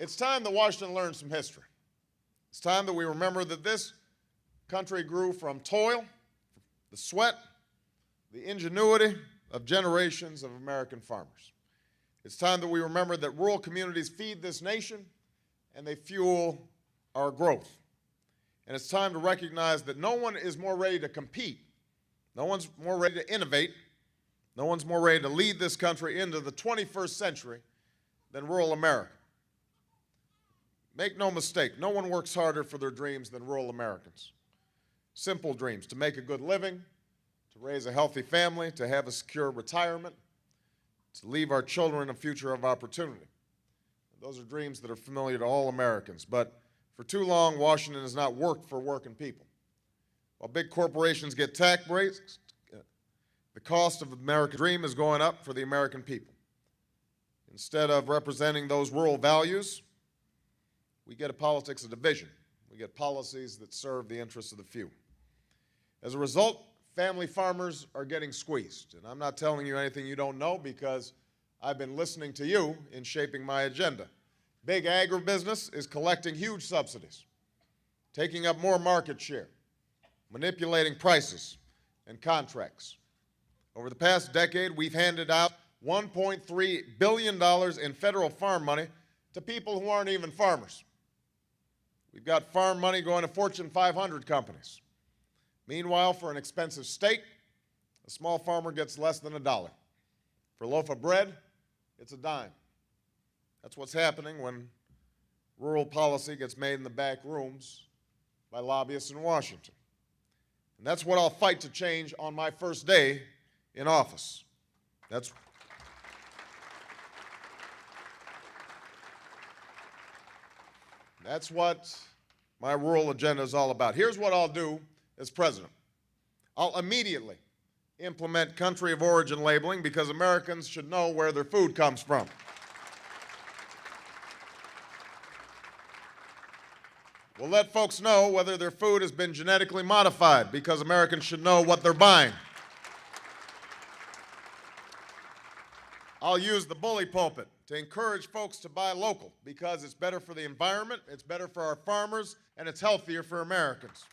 It's time that Washington learned some history. It's time that we remember that this country grew from toil, the sweat, the ingenuity of generations of American farmers. It's time that we remember that rural communities feed this nation and they fuel our growth. And it's time to recognize that no one is more ready to compete, no one's more ready to innovate, no one's more ready to lead this country into the 21st century than rural America. Make no mistake, no one works harder for their dreams than rural Americans. Simple dreams: to make a good living, to raise a healthy family, to have a secure retirement, to leave our children a future of opportunity. Those are dreams that are familiar to all Americans, but for too long, Washington has not worked for working people. While big corporations get tax breaks, the cost of the American dream is going up for the American people. Instead of representing those rural values, we get a politics of division. We get policies that serve the interests of the few. As a result, family farmers are getting squeezed. And I'm not telling you anything you don't know because I've been listening to you in shaping my agenda. Big agribusiness is collecting huge subsidies, taking up more market share, manipulating prices and contracts. Over the past decade, we've handed out $1.3 billion in federal farm money to people who aren't even farmers. We've got farm money going to Fortune 500 companies. Meanwhile, for an expensive steak, a small farmer gets less than $1. For a loaf of bread, it's a dime. That's what's happening when rural policy gets made in the back rooms by lobbyists in Washington. And that's what I'll fight to change on my first day in office. That's what my rural agenda is all about. Here's what I'll do as president. I'll immediately implement country of origin labeling because Americans should know where their food comes from. We'll let folks know whether their food has been genetically modified because Americans should know what they're buying. I'll use the bully pulpit to encourage folks to buy local because it's better for the environment, it's better for our farmers, and it's healthier for Americans.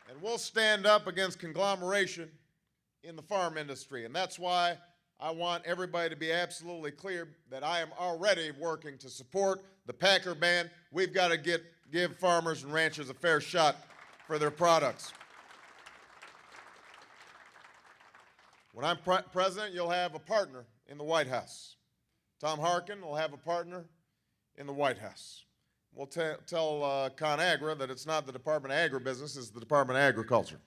And we'll stand up against conglomeration in the farm industry, and that's why I want everybody to be absolutely clear that I am already working to support the Packer ban. We've got to give farmers and ranchers a fair shot for their products. When I'm president, you'll have a partner in the White House. Tom Harkin will have a partner in the White House. We'll tell ConAgra that it's not the Department of Agribusiness, it's the Department of Agriculture.